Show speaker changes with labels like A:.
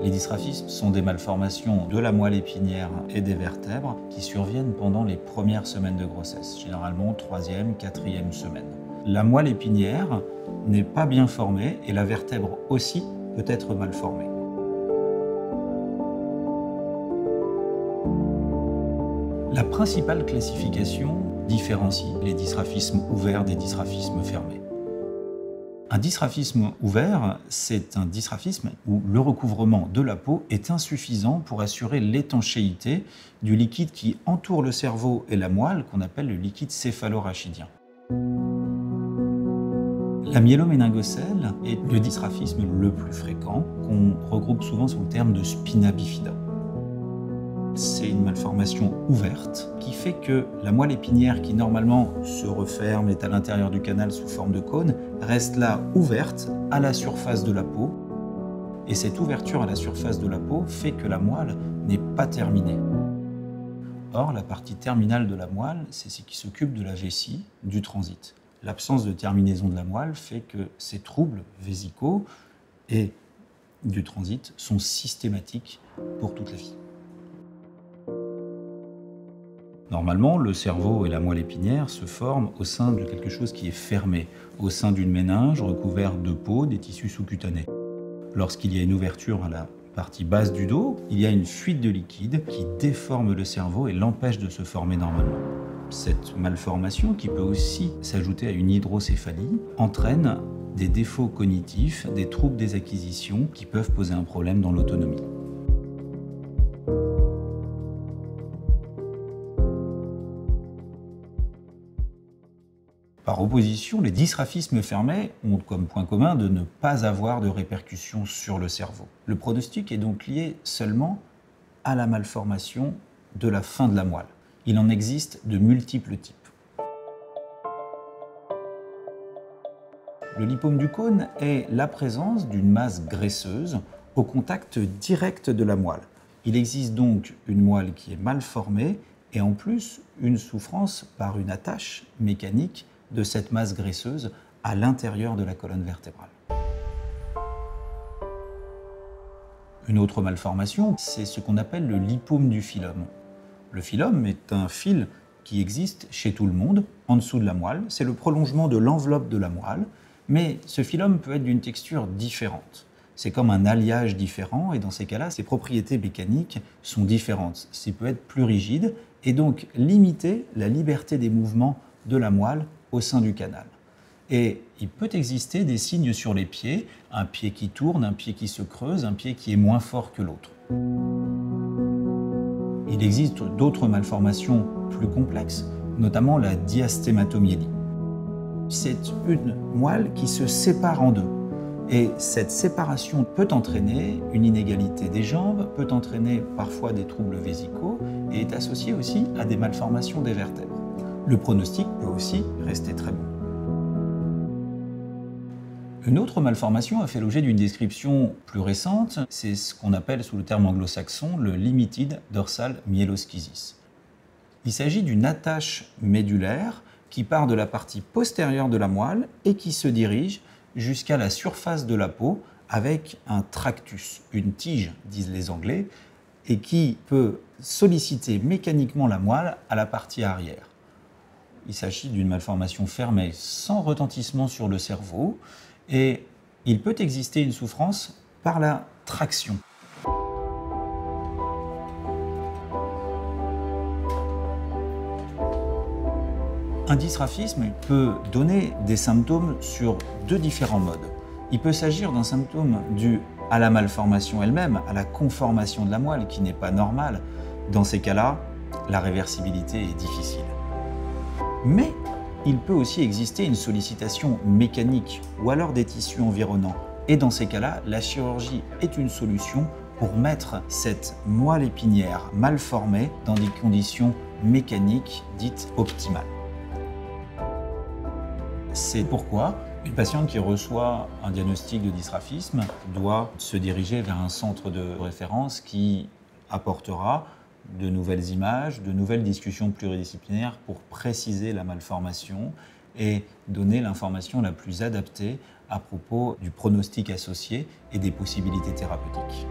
A: Les dysgraphismes sont des malformations de la moelle épinière et des vertèbres qui surviennent pendant les premières semaines de grossesse, généralement 3e, 4e semaine. La moelle épinière n'est pas bien formée et la vertèbre aussi peut être mal formée. La principale classification différencie les dysgraphismes ouverts des dysgraphismes fermés. Un dysgraphisme ouvert, c'est un dysgraphisme où le recouvrement de la peau est insuffisant pour assurer l'étanchéité du liquide qui entoure le cerveau et la moelle, qu'on appelle le liquide céphalorachidien. La myéloméningocèle est le dysgraphisme le plus fréquent, qu'on regroupe souvent sous le terme de spina bifida. C'est une malformation ouverte qui fait que la moelle épinière qui normalement se referme, est à l'intérieur du canal sous forme de cône, reste là ouverte à la surface de la peau. Et cette ouverture à la surface de la peau fait que la moelle n'est pas terminée. Or, la partie terminale de la moelle, c'est ce qui s'occupe de la vessie, du transit. L'absence de terminaison de la moelle fait que ces troubles vésicaux et du transit sont systématiques pour toute la vie. Normalement, le cerveau et la moelle épinière se forment au sein de quelque chose qui est fermé, au sein d'une méninge recouverte de peau, des tissus sous-cutanés. Lorsqu'il y a une ouverture à la partie basse du dos, il y a une fuite de liquide qui déforme le cerveau et l'empêche de se former normalement. Cette malformation, qui peut aussi s'ajouter à une hydrocéphalie, entraîne des défauts cognitifs, des troubles des acquisitions qui peuvent poser un problème dans l'autonomie. Par opposition, les dysgraphismes fermés ont comme point commun de ne pas avoir de répercussions sur le cerveau. Le pronostic est donc lié seulement à la malformation de la fin de la moelle. Il en existe de multiples types. Le lipome du cône est la présence d'une masse graisseuse au contact direct de la moelle. Il existe donc une moelle qui est mal formée et en plus une souffrance par une attache mécanique de cette masse graisseuse à l'intérieur de la colonne vertébrale. Une autre malformation, c'est ce qu'on appelle le lipome du phylum. Le phylum est un fil qui existe chez tout le monde, en dessous de la moelle. C'est le prolongement de l'enveloppe de la moelle, mais ce phylum peut être d'une texture différente. C'est comme un alliage différent, et dans ces cas-là, ses propriétés mécaniques sont différentes. Il peut être plus rigide, et donc limiter la liberté des mouvements de la moelle au sein du canal. Et il peut exister des signes sur les pieds, un pied qui tourne, un pied qui se creuse, un pied qui est moins fort que l'autre. Il existe d'autres malformations plus complexes, notamment la diastématomyélie. C'est une moelle qui se sépare en deux. Et cette séparation peut entraîner une inégalité des jambes, peut entraîner parfois des troubles vésicaux et est associée aussi à des malformations des vertèbres. Le pronostic peut aussi rester très bon. Une autre malformation a fait l'objet d'une description plus récente, c'est ce qu'on appelle sous le terme anglo-saxon le Limited Dorsal Myeloschisis. Il s'agit d'une attache médulaire qui part de la partie postérieure de la moelle et qui se dirige jusqu'à la surface de la peau avec un tractus, une tige, disent les Anglais, et qui peut solliciter mécaniquement la moelle à la partie arrière. Il s'agit d'une malformation fermée sans retentissement sur le cerveau et il peut exister une souffrance par la traction. Un dysgraphisme peut donner des symptômes sur deux différents modes. Il peut s'agir d'un symptôme dû à la malformation elle-même, à la conformation de la moelle qui n'est pas normale. Dans ces cas-là, la réversibilité est difficile. Mais il peut aussi exister une sollicitation mécanique ou alors des tissus environnants. Et dans ces cas-là, la chirurgie est une solution pour mettre cette moelle épinière mal formée dans des conditions mécaniques dites optimales. C'est pourquoi une patiente qui reçoit un diagnostic de dysgraphisme doit se diriger vers un centre de référence qui apportera de nouvelles images, de nouvelles discussions pluridisciplinaires pour préciser la malformation et donner l'information la plus adaptée à propos du pronostic associé et des possibilités thérapeutiques.